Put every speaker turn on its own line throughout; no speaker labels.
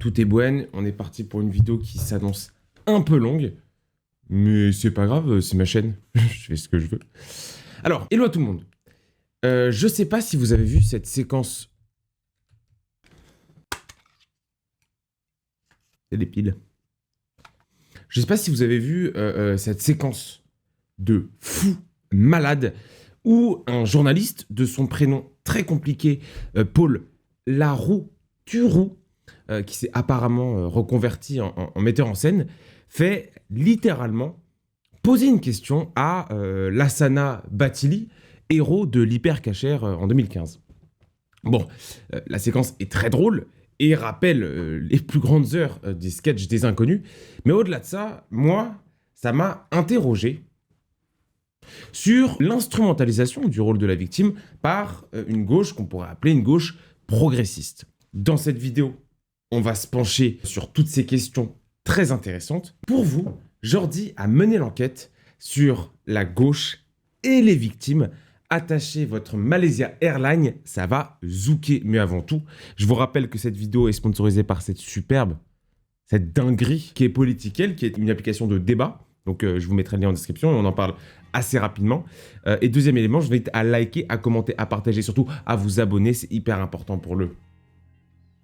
tout est bueno, on est parti pour une vidéo qui s'annonce un peu longue, mais c'est pas grave, c'est ma chaîne, je fais ce que je veux. Alors, hello à tout le monde. Je sais pas si vous avez vu cette séquence... C'est des piles. Je sais pas si vous avez vu cette séquence de fou malade où un journaliste de son prénom très compliqué, Paul Larouturou, qui s'est apparemment reconverti en metteur en scène, fait littéralement poser une question à Lassana Bathily, héros de l'hypercachère en 2015. Bon, la séquence est très drôle et rappelle les plus grandes heures des sketchs des inconnus, mais au-delà de ça, moi, ça m'a interrogé sur l'instrumentalisation du rôle de la victime par une gauche qu'on pourrait appeler une gauche progressiste. Dans cette vidéo, on va se pencher sur toutes ces questions très intéressantes. Pour vous, Jordi a mené l'enquête sur la gauche et les victimes. Attachez votre Malaysia Airlines, ça va zouker. Mais avant tout, je vous rappelle que cette vidéo est sponsorisée par cette dinguerie qui est Political, qui est une application de débat. Donc je vous mettrai le lien en description et on en parle assez rapidement. Et deuxième élément, je vous invite à liker, à commenter, à partager, surtout à vous abonner. C'est hyper important pour le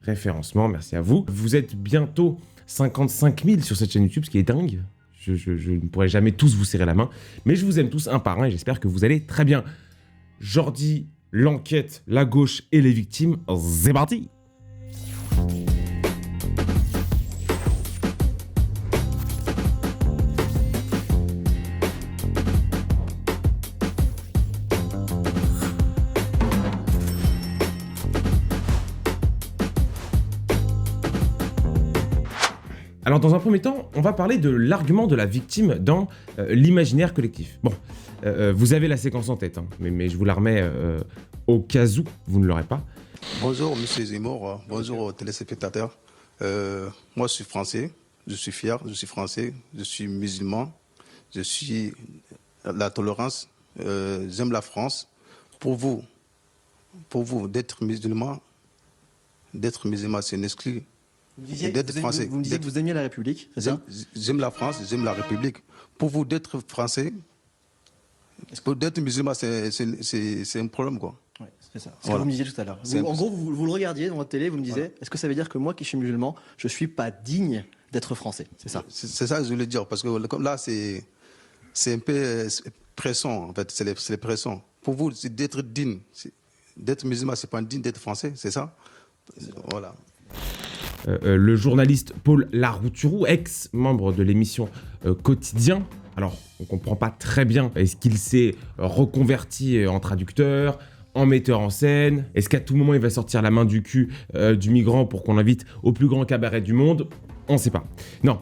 référencement. Merci à vous. Vous êtes bientôt 55 000 sur cette chaîne YouTube, ce qui est dingue. Je ne pourrai jamais tous vous serrer la main, mais je vous aime tous un par un et j'espère que vous allez très bien. Jordi, l'enquête, la gauche et les victimes, c'est parti! Alors dans un premier temps, on va parler de l'argument de la victime dans l'imaginaire collectif. Bon, vous avez la séquence en tête, hein, mais je vous la remets au cas où vous ne l'aurez pas.
Bonjour Monsieur Zemmour, bonjour aux téléspectateurs. Moi je suis français, je suis fier, je suis français, je suis musulman, je suis la tolérance, j'aime la France. Pour vous d'être musulman, c'est une exclu.
Vous me disiez que vous aimiez la République, c'est ça?
J'aime la France, j'aime la République. Pour vous, d'être français, d'être musulman, c'est un problème, quoi.
Ouais, c'est ça. C'est ce que vous me disiez tout à l'heure. En gros, vous le regardiez dans votre télé, vous me disiez, est-ce que ça veut dire que moi qui suis musulman, je ne suis pas digne d'être français? C'est ça?
C'est ça que je voulais dire, parce que comme là, c'est un peu pressant, en fait, c'est les pressants. Pour vous, c'est d'être digne. D'être musulman, c'est pas digne d'être français, c'est ça? Voilà.
Le journaliste Paul Larouturou, ex-membre de l'émission Quotidien. Alors, on ne comprend pas très bien. Est-ce qu'il s'est reconverti en traducteur, en metteur en scène? Est-ce qu'à tout moment, il va sortir la main du cul du migrant pour qu'on l'invite au plus grand cabaret du monde? On ne sait pas. Non,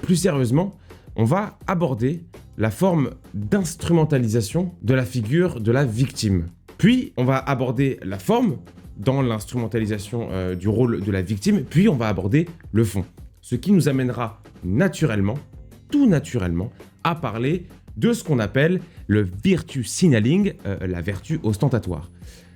plus sérieusement, on va aborder la forme d'instrumentalisation de la figure de la victime. Puis, on va aborder la forme dans l'instrumentalisation du rôle de la victime, puis on va aborder le fond. Ce qui nous amènera naturellement, tout naturellement, à parler de ce qu'on appelle le virtue signaling, la vertu ostentatoire.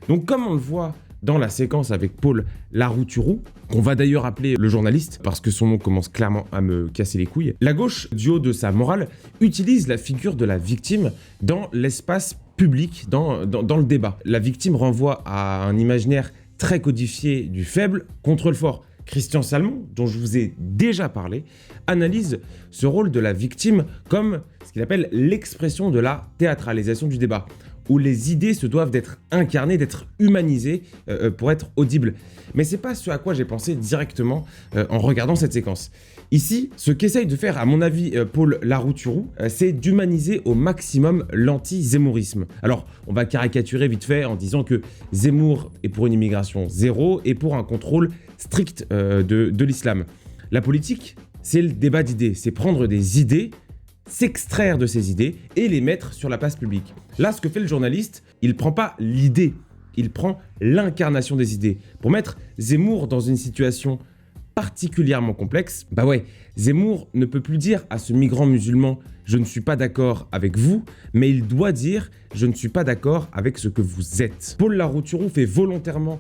Donc comme on le voit dans la séquence avec Paul Larouturou, qu'on va d'ailleurs appeler le journaliste, parce que son nom commence clairement à me casser les couilles, la gauche, du haut de sa morale, utilise la figure de la victime dans l'espace public, dans le débat. La victime renvoie à un imaginaire très codifié du faible contre le fort. Christian Salmon, dont je vous ai déjà parlé, analyse ce rôle de la victime comme ce qu'il appelle l'expression de la théâtralisation du débat, où les idées se doivent d'être incarnées, d'être humanisées pour être audibles. Mais c'est pas ce à quoi j'ai pensé directement en regardant cette séquence. Ici, ce qu'essaye de faire, à mon avis, Paul Larouturou, c'est d'humaniser au maximum l'anti-zemmourisme. Alors, on va caricaturer vite fait en disant que Zemmour est pour une immigration zéro et pour un contrôle strict de l'islam. La politique, c'est le débat d'idées, c'est prendre des idées, s'extraire de ces idées et les mettre sur la place publique. Là, ce que fait le journaliste, il prend pas l'idée, il prend l'incarnation des idées. Pour mettre Zemmour dans une situation particulièrement complexe, bah ouais, Zemmour ne peut plus dire à ce migrant musulman « je ne suis pas d'accord avec vous », mais il doit dire « je ne suis pas d'accord avec ce que vous êtes ». Paul Larouturou fait volontairement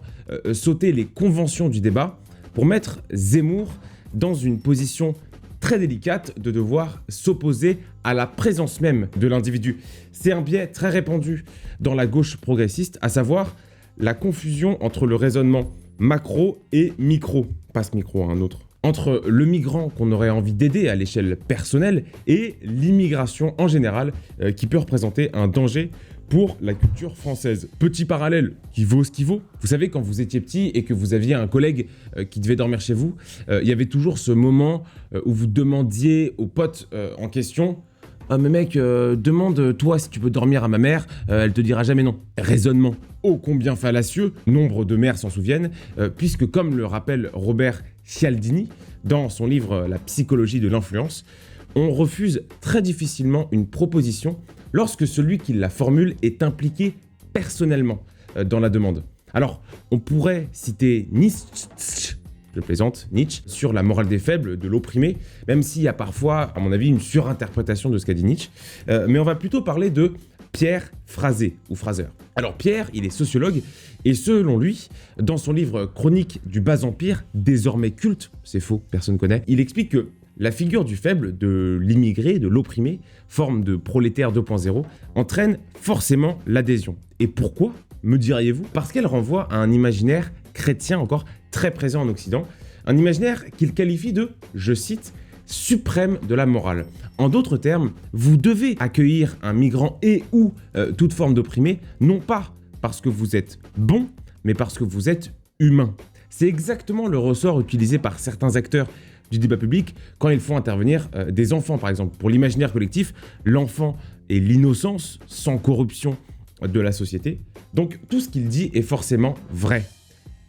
sauter les conventions du débat pour mettre Zemmour dans une position très délicate de devoir s'opposer à la présence même de l'individu. C'est un biais très répandu dans la gauche progressiste, à savoir la confusion entre le raisonnement macro et micro, pas ce micro, un autre, entre le migrant qu'on aurait envie d'aider à l'échelle personnelle et l'immigration en général qui peut représenter un danger pour la culture française. Petit parallèle qui vaut ce qu'il vaut. Vous savez, quand vous étiez petit et que vous aviez un collègue qui devait dormir chez vous, il y avait toujours ce moment où vous demandiez au pote en question « Ah mais mec, demande-toi si tu peux dormir à ma mère, elle te dira jamais non. » Raisonnement ô combien fallacieux, nombre de mères s'en souviennent, puisque comme le rappelle Robert Cialdini dans son livre La psychologie de l'influence, on refuse très difficilement une proposition lorsque celui qui la formule est impliqué personnellement dans la demande. Alors, on pourrait citer Nietzsche, je plaisante, Nietzsche, sur la morale des faibles, de l'opprimé, même s'il y a parfois, à mon avis, une surinterprétation de ce qu'a dit Nietzsche. Mais on va plutôt parler de Pierre Frazé, ou Fraser. Alors Pierre, il est sociologue, et selon lui, dans son livre Chronique du bas empire, désormais culte, c'est faux, personne ne connaît, il explique que la figure du faible, de l'immigré, de l'opprimé, forme de prolétaire 2.0, entraîne forcément l'adhésion. Et pourquoi, me diriez-vous? Parce qu'elle renvoie à un imaginaire chrétien encore très présent en Occident, un imaginaire qu'il qualifie de, je cite, suprême de la morale. En d'autres termes, vous devez accueillir un migrant et ou toute forme d'opprimé, non pas parce que vous êtes bon, mais parce que vous êtes humain. C'est exactement le ressort utilisé par certains acteurs du débat public quand ils font intervenir des enfants, par exemple. Pour l'imaginaire collectif, l'enfant est l'innocence sans corruption de la société. Donc tout ce qu'il dit est forcément vrai.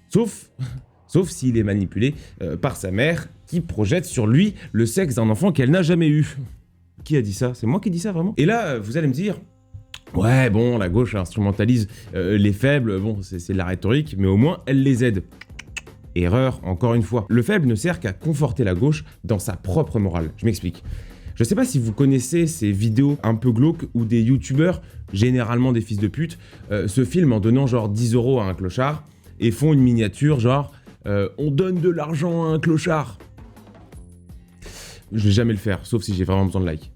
Sauf s'il est manipulé par sa mère qui projette sur lui le sexe d'un enfant qu'elle n'a jamais eu. Qui a dit ça? C'est moi qui dis ça vraiment? Et là, vous allez me dire, ouais, bon, la gauche instrumentalise les faibles, bon, c'est de la rhétorique, mais au moins elle les aide. Erreur, encore une fois. Le faible ne sert qu'à conforter la gauche dans sa propre morale. Je m'explique. Je sais pas si vous connaissez ces vidéos un peu glauques où des youtubeurs, généralement des fils de pute, se filment en donnant genre 10 € à un clochard et font une miniature genre on donne de l'argent à un clochard. Je vais jamais le faire, sauf si j'ai vraiment besoin de likes.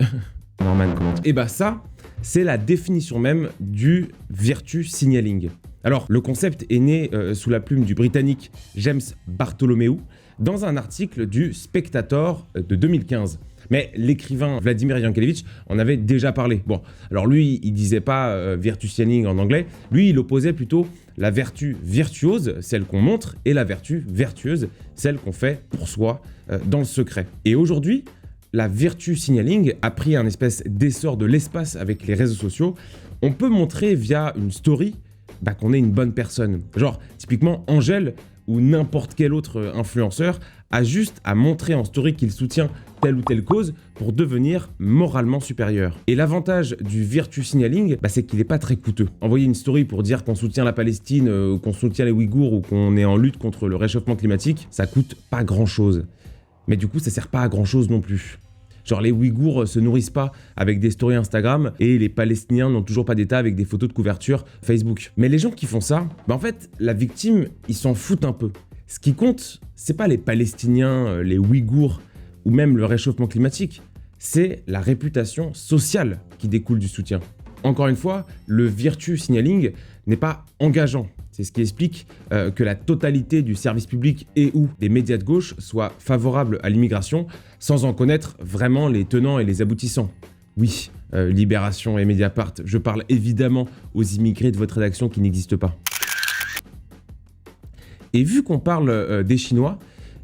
Norman commente. Et bah ça, c'est la définition même du virtue signaling. Alors, le concept est né sous la plume du Britannique James Bartholomew dans un article du Spectator de 2015. Mais l'écrivain Vladimir Yankelevitch en avait déjà parlé. Bon, alors lui, il disait pas virtue signaling en anglais. Lui, il opposait plutôt la vertu virtuose, celle qu'on montre, et la vertu vertueuse, celle qu'on fait pour soi, dans le secret. Et aujourd'hui, la virtue signaling a pris un espèce d'essor de l'espace avec les réseaux sociaux. On peut montrer via une story qu'on est une bonne personne. Genre, typiquement, Angèle ou n'importe quel autre influenceur a juste à montrer en story qu'il soutient telle ou telle cause pour devenir moralement supérieur. Et l'avantage du virtue signaling, c'est qu'il n'est pas très coûteux. Envoyer une story pour dire qu'on soutient la Palestine, qu'on soutient les Ouïghours ou qu'on est en lutte contre le réchauffement climatique, ça coûte pas grand-chose. Mais du coup, ça sert pas à grand-chose non plus. Genre les Ouïghours se nourrissent pas avec des stories Instagram et les Palestiniens n'ont toujours pas d'état avec des photos de couverture Facebook. Mais les gens qui font ça, en fait, la victime, ils s'en foutent un peu. Ce qui compte, c'est pas les Palestiniens, les Ouïghours ou même le réchauffement climatique, c'est la réputation sociale qui découle du soutien. Encore une fois, le virtue signaling n'est pas engageant. C'est ce qui explique que la totalité du service public et ou des médias de gauche soit favorable à l'immigration sans en connaître vraiment les tenants et les aboutissants. Oui, Libération et Mediapart, je parle évidemment aux immigrés de votre rédaction qui n'existent pas. Et vu qu'on parle des Chinois,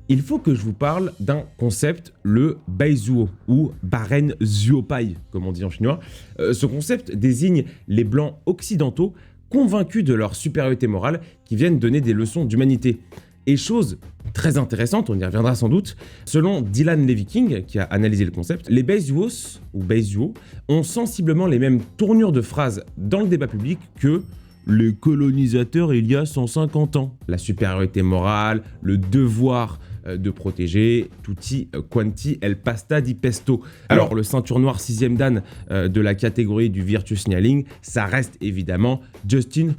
il faut que je vous parle d'un concept, le Baizuo, ou Baren Zuopai, comme on dit en chinois. Ce concept désigne les Blancs occidentaux convaincus de leur supériorité morale qui viennent donner des leçons d'humanité. Et chose très intéressante, on y reviendra sans doute, selon Dylan Levy King, qui a analysé le concept, les Baizuos, ou Baizuo, ont sensiblement les mêmes tournures de phrases dans le débat public que les colonisateurs il y a 150 ans. La supériorité morale, le devoir de protéger tutti quanti el pasta di pesto. Alors, le ceinture noire 6e dan de la catégorie du virtue signaling, ça reste évidemment Justin,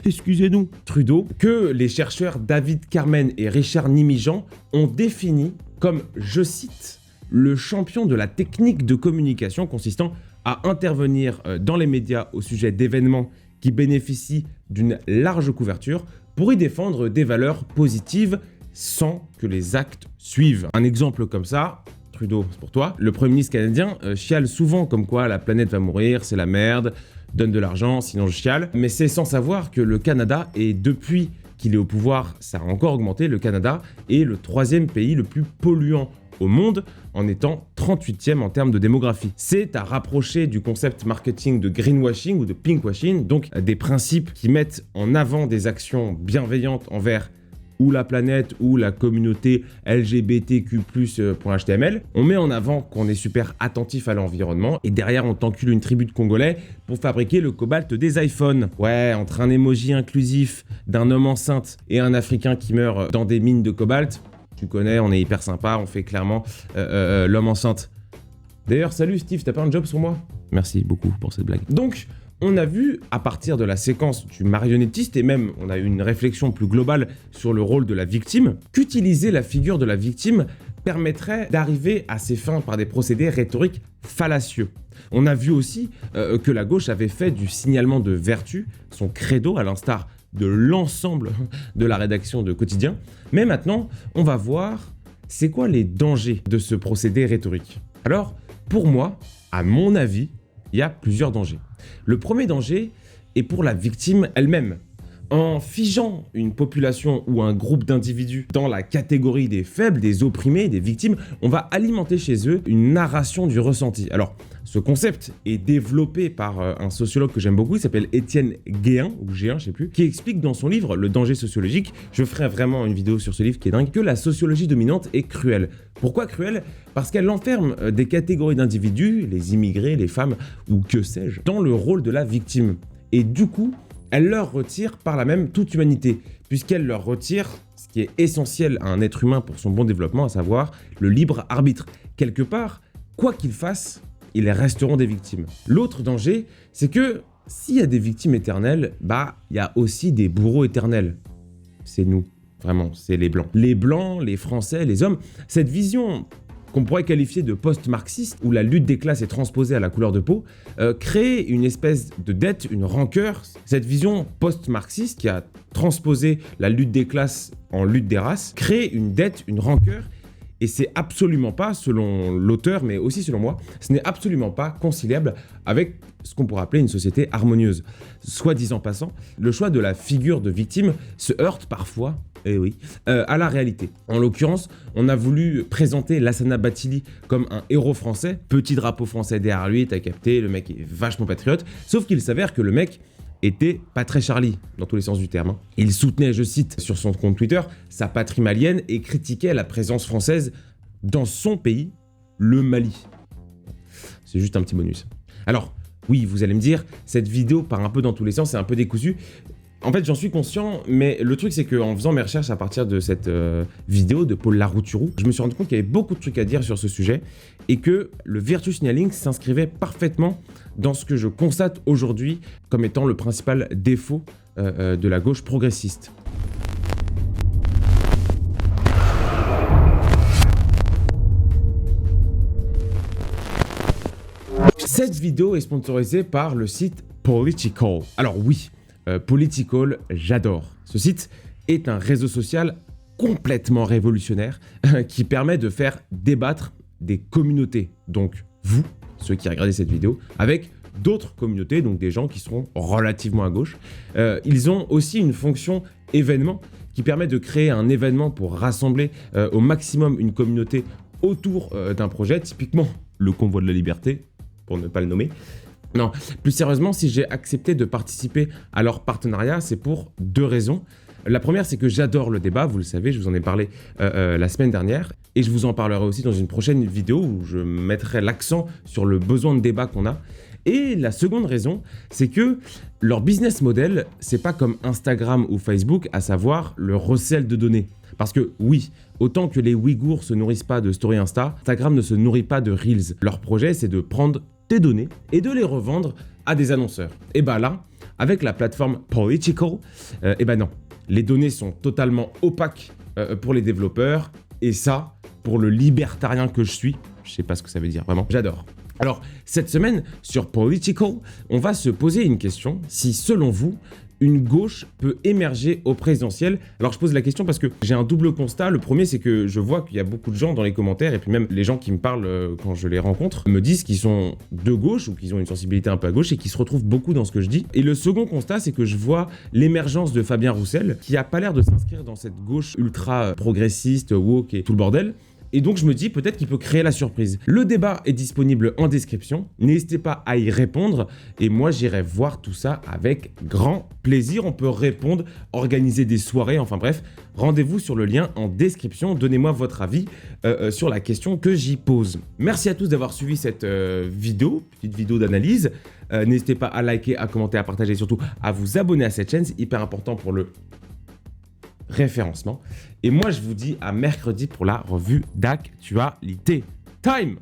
excusez-nous, Trudeau, que les chercheurs David Carmen et Richard Nimijan ont défini comme, je cite, le champion de la technique de communication consistant à intervenir dans les médias au sujet d'événements qui bénéficient d'une large couverture pour y défendre des valeurs positives sans que les actes suivent. Un exemple comme ça, Trudeau, c'est pour toi. Le Premier ministre canadien chiale souvent comme quoi la planète va mourir, c'est la merde, donne de l'argent, sinon je chiale. Mais c'est sans savoir que le Canada, et depuis qu'il est au pouvoir, ça a encore augmenté, le Canada est le 3e pays le plus polluant au monde en étant 38e en termes de démographie. C'est à rapprocher du concept marketing de greenwashing ou de pinkwashing, donc des principes qui mettent en avant des actions bienveillantes envers ou la planète ou la communauté LGBTQ+.html. On met en avant qu'on est super attentif à l'environnement et derrière on t'encule une tribu de Congolais pour fabriquer le cobalt des iPhones. Ouais, entre un emoji inclusif d'un homme enceinte et un Africain qui meurt dans des mines de cobalt, tu connais, on est hyper sympa, on fait clairement l'homme enceinte. D'ailleurs, salut Steve, t'as pas un job sur moi? Merci beaucoup pour cette blague. Donc, on a vu, à partir de la séquence du marionnettiste, et même on a eu une réflexion plus globale sur le rôle de la victime, qu'utiliser la figure de la victime permettrait d'arriver à ses fins par des procédés rhétoriques fallacieux. On a vu aussi que la gauche avait fait du signalement de vertu son credo, à l'instar de l'ensemble de la rédaction de Quotidien. Mais maintenant, on va voir c'est quoi les dangers de ce procédé rhétorique. Alors, pour moi, à mon avis, il y a plusieurs dangers. Le premier danger est pour la victime elle-même. En figeant une population ou un groupe d'individus dans la catégorie des faibles, des opprimés, des victimes, on va alimenter chez eux une narration du ressenti. Alors, ce concept est développé par un sociologue que j'aime beaucoup, il s'appelle Étienne Guéhin, ou Géhin, je sais plus, qui explique dans son livre Le danger sociologique, je ferai vraiment une vidéo sur ce livre qui est dingue, que la sociologie dominante est cruelle. Pourquoi cruelle? Parce qu'elle enferme des catégories d'individus, les immigrés, les femmes, ou que sais-je, dans le rôle de la victime. Et du coup, elle leur retire par là même toute humanité, puisqu'elle leur retire ce qui est essentiel à un être humain pour son bon développement, à savoir le libre arbitre. Quelque part, quoi qu'ils fassent, ils resteront des victimes. L'autre danger, c'est que s'il y a des victimes éternelles, il y a aussi des bourreaux éternels. C'est nous, vraiment, c'est les Blancs. Les Blancs, les Français, les hommes. Cette vision qu'on pourrait qualifier de post-marxiste, où la lutte des classes est transposée à la couleur de peau, crée une espèce de dette, une rancœur. Cette vision post-marxiste qui a transposé la lutte des classes en lutte des races, crée une dette, une rancœur, et c'est absolument pas, selon l'auteur, mais aussi selon moi, ce n'est absolument pas conciliable avec ce qu'on pourrait appeler une société harmonieuse. Soit disant passant, le choix de la figure de victime se heurte parfois, à la réalité. En l'occurrence, on a voulu présenter Lassana Bathily comme un héros français, petit drapeau français derrière lui, t'as capté, le mec est vachement patriote, sauf qu'il s'avère que le mec était pas très Charlie, dans tous les sens du terme. Il soutenait, je cite, sur son compte Twitter, sa patrie malienne et critiquait la présence française dans son pays, le Mali. C'est juste un petit bonus. Alors, oui, vous allez me dire, cette vidéo part un peu dans tous les sens, c'est un peu décousu. En fait, j'en suis conscient, mais le truc, c'est qu'en faisant mes recherches à partir de cette vidéo de Paul Larouturou, je me suis rendu compte qu'il y avait beaucoup de trucs à dire sur ce sujet et que le virtue signaling s'inscrivait parfaitement dans ce que je constate aujourd'hui comme étant le principal défaut de la gauche progressiste. Cette vidéo est sponsorisée par le site Political. Alors oui, Political, j'adore. Ce site est un réseau social complètement révolutionnaire qui permet de faire débattre des communautés, donc vous, ceux qui regardez cette vidéo, avec d'autres communautés, donc des gens qui seront relativement à gauche. Ils ont aussi une fonction événement qui permet de créer un événement pour rassembler au maximum une communauté autour d'un projet, typiquement le Convoi de la Liberté, pour ne pas le nommer. Non, plus sérieusement, si j'ai accepté de participer à leur partenariat, c'est pour deux raisons. La première, c'est que j'adore le débat, vous le savez, je vous en ai parlé la semaine dernière, et je vous en parlerai aussi dans une prochaine vidéo où je mettrai l'accent sur le besoin de débat qu'on a. Et la seconde raison, c'est que leur business model, c'est pas comme Instagram ou Facebook, à savoir le recel de données. Parce que oui, autant que les Ouïghours se nourrissent pas de Story Insta, Instagram ne se nourrit pas de Reels. Leur projet, c'est de prendre tes données et de les revendre à des annonceurs. Et bah là, avec la plateforme Political, et bah non, les données sont totalement opaques pour les développeurs. Et ça, pour le libertarien que je suis, je sais pas ce que ça veut dire vraiment, j'adore. Alors, cette semaine, sur Political, on va se poser une question, si selon vous, une gauche peut émerger au présidentiel. Alors je pose la question parce que j'ai un double constat. Le premier, c'est que je vois qu'il y a beaucoup de gens dans les commentaires, et puis même les gens qui me parlent quand je les rencontre, me disent qu'ils sont de gauche ou qu'ils ont une sensibilité un peu à gauche et qu'ils se retrouvent beaucoup dans ce que je dis. Et le second constat, c'est que je vois l'émergence de Fabien Roussel, qui a pas l'air de s'inscrire dans cette gauche ultra progressiste, woke et tout le bordel. Et donc je me dis peut-être qu'il peut créer la surprise. Le débat est disponible en description, n'hésitez pas à y répondre et moi j'irai voir tout ça avec grand plaisir. On peut répondre, organiser des soirées, enfin bref, rendez-vous sur le lien en description, donnez-moi votre avis sur la question que j'y pose. Merci à tous d'avoir suivi cette petite vidéo d'analyse. N'hésitez pas à liker, à commenter, à partager et surtout à vous abonner à cette chaîne, c'est hyper important pour le référencement. Et moi, je vous dis à mercredi pour la revue d'actualité. Time!